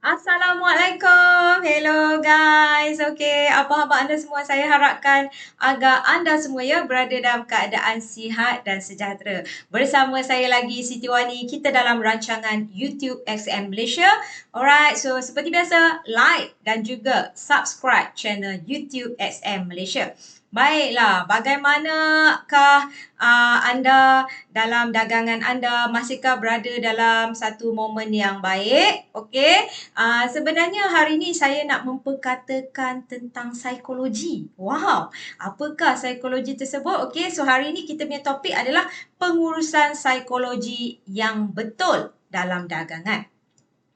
Assalamualaikum. Hello guys. Okey, apa khabar anda semua? Saya harapkan agar anda semua ya berada dalam keadaan sihat dan sejahtera. Bersama saya lagi Siti Wani, kita dalam rancangan YouTube XM Malaysia. Alright, so seperti biasa, like dan juga subscribe channel YouTube XM Malaysia. Baiklah, bagaimanakah anda dalam dagangan anda? Masihkah berada dalam satu momen yang baik? Okey. Sebenarnya hari ini saya nak memperkatakan tentang psikologi. Wow, apakah psikologi tersebut? Okey, so hari ini kita punya topik adalah pengurusan psikologi yang betul dalam dagangan.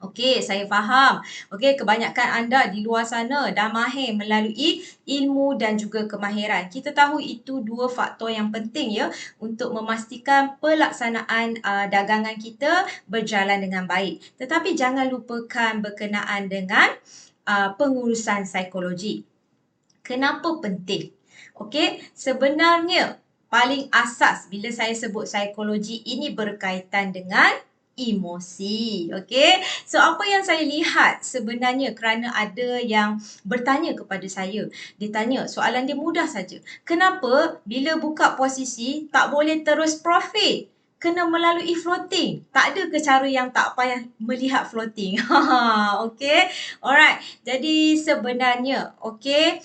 Okey, saya faham. Okey, kebanyakan anda di luar sana dah mahir melalui ilmu dan juga kemahiran. Kita tahu itu dua faktor yang penting ya untuk memastikan pelaksanaan dagangan kita berjalan dengan baik. Tetapi jangan lupakan berkenaan dengan pengurusan psikologi. Kenapa penting? Okey, sebenarnya paling asas bila saya sebut psikologi ini berkaitan dengan emosi. Okey. So apa yang saya lihat sebenarnya kerana ada yang bertanya kepada saya. Dia tanya, soalan dia mudah saja. Kenapa bila buka posisi tak boleh terus profit? Kena melalui floating. Tak ada ke cara yang tak payah melihat floating? Okey. Alright. Jadi sebenarnya, okey,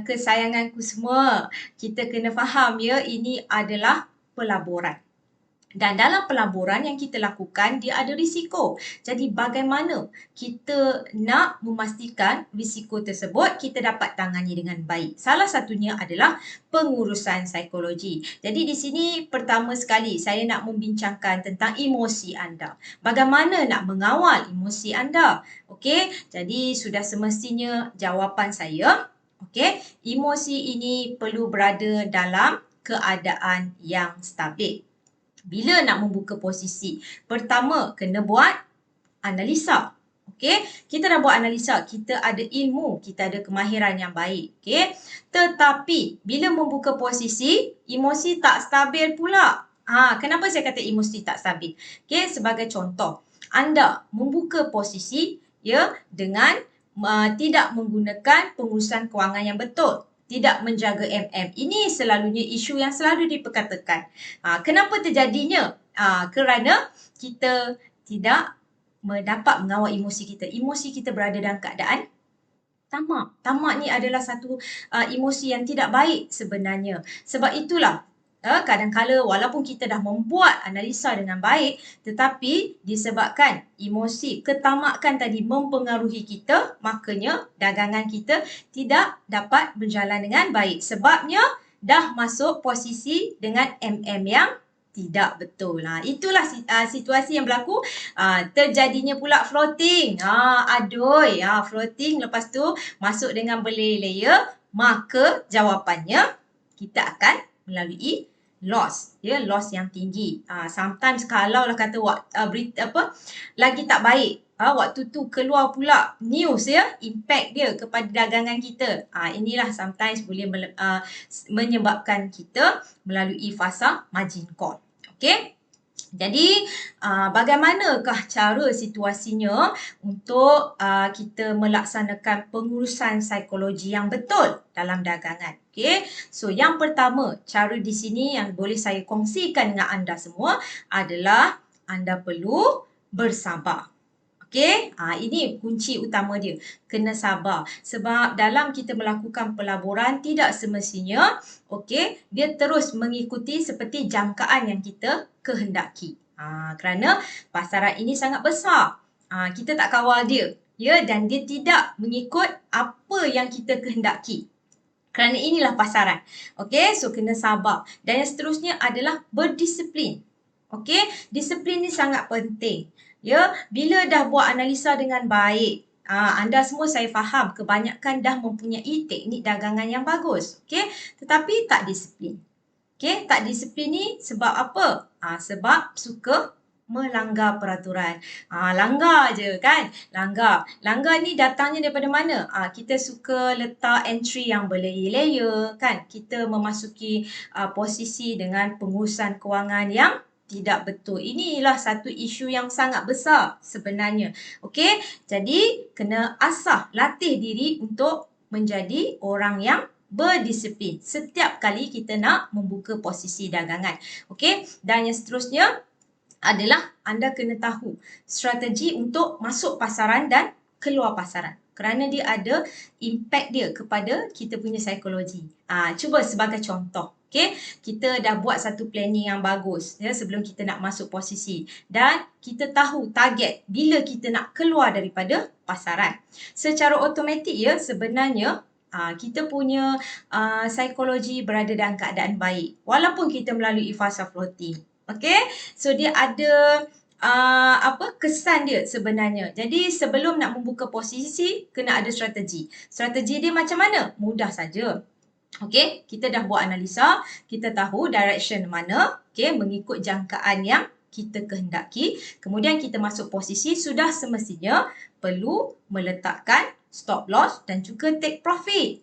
kesayanganku semua, kita kena faham ya, ini adalah pelaburan. Dan dalam pelaburan yang kita lakukan, dia ada risiko. Jadi bagaimana kita nak memastikan risiko tersebut kita dapat tangani dengan baik? Salah satunya adalah pengurusan psikologi. Jadi di sini pertama sekali saya nak membincangkan tentang emosi anda. Bagaimana nak mengawal emosi anda? Okey, jadi sudah semestinya jawapan saya. Okey, emosi ini perlu berada dalam keadaan yang stabil. Bila nak membuka posisi? Pertama, kena buat analisa. Okey, kita dah buat analisa, kita ada ilmu, kita ada kemahiran yang baik. Okey, tetapi bila membuka posisi, emosi tak stabil pula. Kenapa saya kata emosi tak stabil? Okey, sebagai contoh, anda membuka posisi ya dengan tidak menggunakan pengurusan kewangan yang betul. Tidak menjaga MM. Ini selalunya isu yang selalu diperkatakan. Kenapa terjadinya? Kerana kita tidak dapat mengawal emosi kita. Emosi kita berada dalam keadaan tamak. Tamak ni adalah satu emosi yang tidak baik sebenarnya. Sebab itulah kadang-kala walaupun kita dah membuat analisa dengan baik, tetapi disebabkan emosi ketamakan tadi mempengaruhi kita, makanya dagangan kita tidak dapat berjalan dengan baik. Sebabnya dah masuk posisi dengan MM yang tidak betul. Itulah situasi yang berlaku. Terjadinya pula floating. Floating lepas tu masuk dengan berlayer-layer. Maka jawapannya kita akan melalui loss. Loss yang tinggi. Sometimes kalau lah kata berita lagi tak baik. Waktu tu keluar pula news impact dia kepada dagangan kita. Inilah sometimes boleh menyebabkan kita melalui fasa margin call. Okey. Jadi, bagaimanakah cara situasinya untuk kita melaksanakan pengurusan psikologi yang betul dalam dagangan? Okey. So, yang pertama, cara di sini yang boleh saya kongsikan dengan anda semua adalah anda perlu bersabar. Okey, ini kunci utama dia. Kena sabar. Sebab dalam kita melakukan pelaburan, tidak semestinya dia terus mengikuti seperti jangkaan yang kita kehendaki. Kerana pasaran ini sangat besar. Kita tak kawal dia. Dan dia tidak mengikut apa yang kita kehendaki. Kerana inilah pasaran. Okey, so kena sabar. Dan yang seterusnya adalah berdisiplin. Okey, disiplin ni sangat penting. Bila dah buat analisa dengan baik, anda semua saya faham kebanyakan dah mempunyai teknik dagangan yang bagus. Okey, tetapi tak disiplin. Okey, tak disiplin ni sebab apa? Sebab suka melanggar peraturan. Langgar je kan? Langgar. Langgar ni datangnya daripada mana? Kita suka letak entry yang berlayer-layer kan? Kita memasuki posisi dengan pengurusan kewangan yang tidak betul. Inilah satu isu yang sangat besar sebenarnya. Okey, jadi kena asah, latih diri untuk menjadi orang yang berdisiplin setiap kali kita nak membuka posisi dagangan. Okey, dan yang seterusnya adalah anda kena tahu strategi untuk masuk pasaran dan keluar pasaran. Kerana dia ada impact dia kepada kita punya psikologi. Cuba sebagai contoh. Okay? Kita dah buat satu planning yang bagus ya, sebelum kita nak masuk posisi. Dan kita tahu target bila kita nak keluar daripada pasaran. Secara automatik ya, sebenarnya kita punya psikologi berada dalam keadaan baik. Walaupun kita melalui fasa floating. Okay? So dia ada kesan dia sebenarnya. Jadi sebelum nak membuka posisi, kena ada strategi. Strategi dia macam mana? Mudah saja. Okey, kita dah buat analisa, kita tahu direction mana, okey, mengikut jangkaan yang kita kehendaki. Kemudian kita masuk posisi, sudah semestinya perlu meletakkan stop loss dan juga take profit.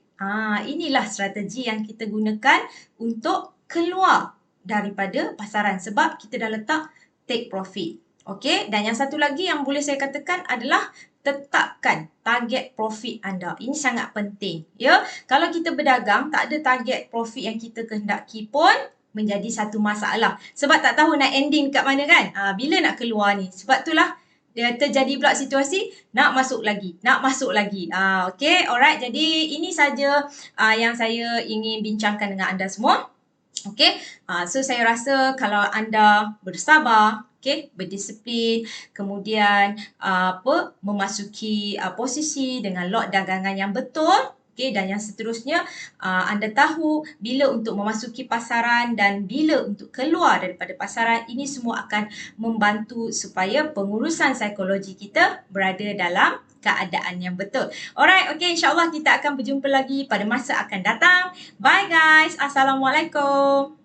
Inilah strategi yang kita gunakan untuk keluar daripada pasaran sebab kita dah letak take profit. Okey, dan yang satu lagi yang boleh saya katakan adalah tetapkan target profit anda. Ini sangat penting. Ya, kalau kita berdagang tak ada target profit yang kita kehendaki pun menjadi satu masalah. Sebab tak tahu nak ending kat mana kan? Bila nak keluar ni? Sebab itulah dia terjadi pula situasi nak masuk lagi. Okey, alright. Jadi ini saja yang saya ingin bincangkan dengan anda semua. Okey, so saya rasa kalau anda bersabar, berdisiplin, kemudian memasuki posisi dengan lot dagangan yang betul, dan yang seterusnya anda tahu bila untuk memasuki pasaran dan bila untuk keluar daripada pasaran, ini semua akan membantu supaya pengurusan psikologi kita berada dalam keadaan yang betul. Alright, insyaAllah kita akan berjumpa lagi pada masa akan datang. Bye guys. Assalamualaikum.